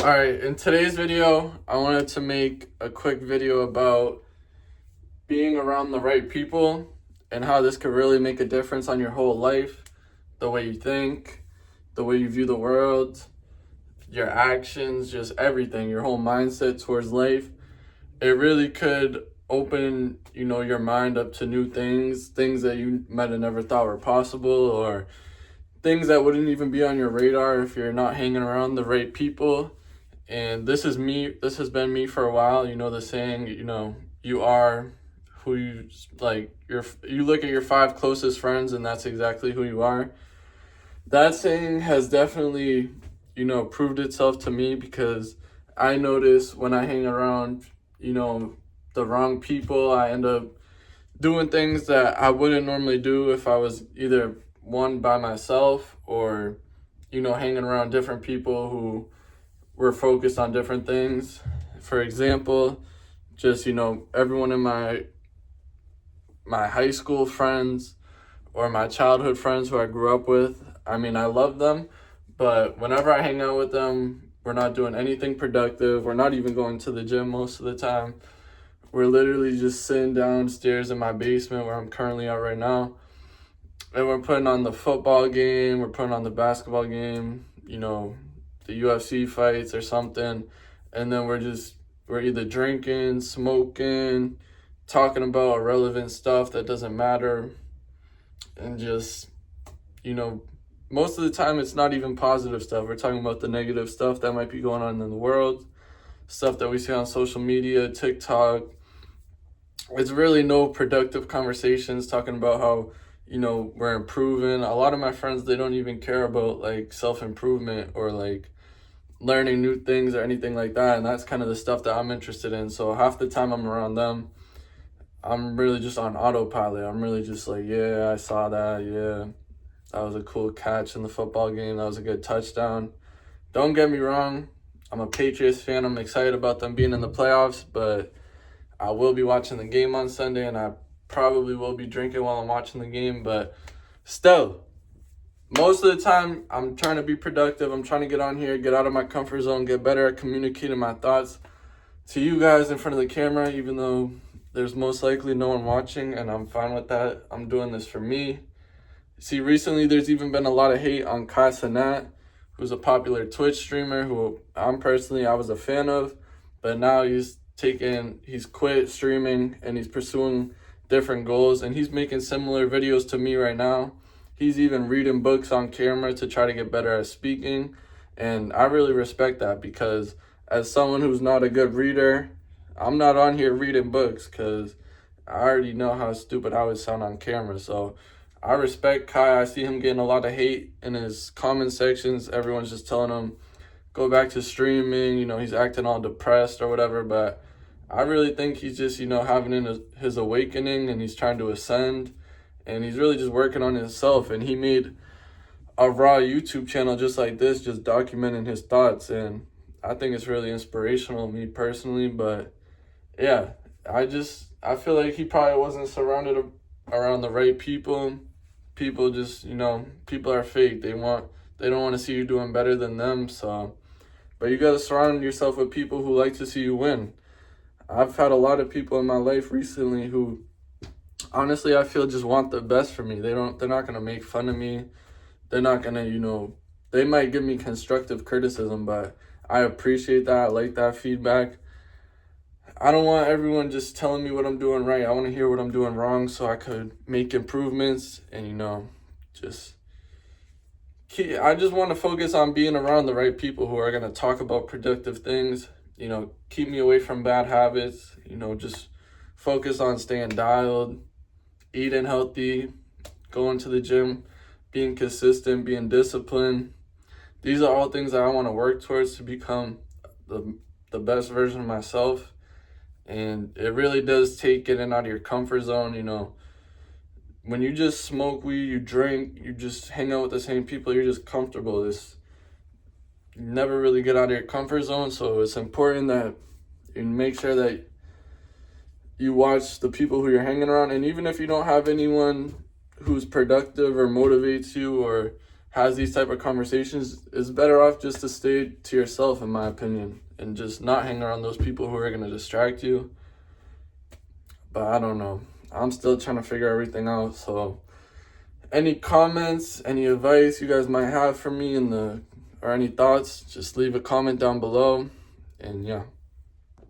Alright, in today's video, I wanted to make a quick video about being around the right people and how this could really make a difference on your whole life, the way you think, the way you view the world, your actions, just everything, your whole mindset towards life. It really could open, your mind up to new things that you might have never thought were possible, or things that wouldn't even be on your radar if you're not hanging around the right people. And this has been me for a while. You know the saying, you are who you like. You look at your 5 closest friends, and that's exactly who you are. That saying has definitely, proved itself to me, because I notice when I hang around, the wrong people, I end up doing things that I wouldn't normally do if I was either one by myself or, hanging around different people who were focused on different things. For example, just, everyone in my high school friends or my childhood friends who I grew up with, I mean, I love them, but whenever I hang out with them, we're not doing anything productive. We're not even going to the gym most of the time. We're literally just sitting downstairs in my basement where I'm currently at right now, and we're putting on the football game, we're putting on the basketball game, the UFC fights or something, and then we're either drinking, smoking, talking about irrelevant stuff that doesn't matter, and just, most of the time it's not even positive stuff. We're talking about the negative stuff that might be going on in the world, stuff that we see on social media, TikTok. It's really no productive conversations talking about how, we're improving. A lot of my friends, they don't even care about like self-improvement or like learning new things or anything like that, and that's kind of the stuff that I'm interested in. So half the time I'm around them, I'm really just on autopilot. I'm really just like, yeah, I saw that, yeah, that was a cool catch in the football game, that was a good touchdown. Don't get me wrong, I'm a Patriots fan. I'm excited about them being in the playoffs, but I will be watching the game on Sunday, and I probably will be drinking while I'm watching the game. But still, most of the time, I'm trying to be productive. I'm trying to get on here, get out of my comfort zone, get better at communicating my thoughts to you guys in front of the camera, even though there's most likely no one watching, and I'm fine with that. I'm doing this for me. See, recently there's even been a lot of hate on Kai Cenat, who's a popular Twitch streamer who I was a fan of, but now he's quit streaming and he's pursuing different goals, and he's making similar videos to me right now. He's even reading books on camera to try to get better at speaking, and I really respect that, because as someone who's not a good reader, I'm not on here reading books because I already know how stupid I would sound on camera. So I respect Kai. I see him getting a lot of hate in his comment sections. Everyone's just telling him, go back to streaming, he's acting all depressed or whatever, but I really think he's just, having his awakening, and he's trying to ascend, and he's really just working on himself. And he made a raw YouTube channel just like this, just documenting his thoughts, and I think it's really inspirational, me personally. But yeah, I feel like he probably wasn't surrounded around the right people. People just, people are fake. They don't want to see you doing better than them. So, but you got to surround yourself with people who like to see you win. I've had a lot of people in my life recently who, honestly, I feel just want the best for me. They're not going to make fun of me. They're not going to, they might give me constructive criticism, but I appreciate that. I like that feedback. I don't want everyone just telling me what I'm doing right. I want to hear what I'm doing wrong so I could make improvements, and, I just want to focus on being around the right people who are going to talk about productive things, keep me away from bad habits, just focus on staying dialed, eating healthy, going to the gym, being consistent, being disciplined. These are all things that I want to work towards to become the best version of myself. And it really does take getting out of your comfort zone. When you just smoke weed, you drink, you just hang out with the same people, you're just comfortable. You never really get out of your comfort zone. So it's important that you make sure that you watch the people who you're hanging around. And even if you don't have anyone who's productive or motivates you or has these type of conversations is better off just to stay to yourself, in my opinion, and just not hang around those people who are going to distract you. But I don't know. I'm still trying to figure everything out. So any comments, any advice you guys might have for me or any thoughts, just leave a comment down below. And yeah.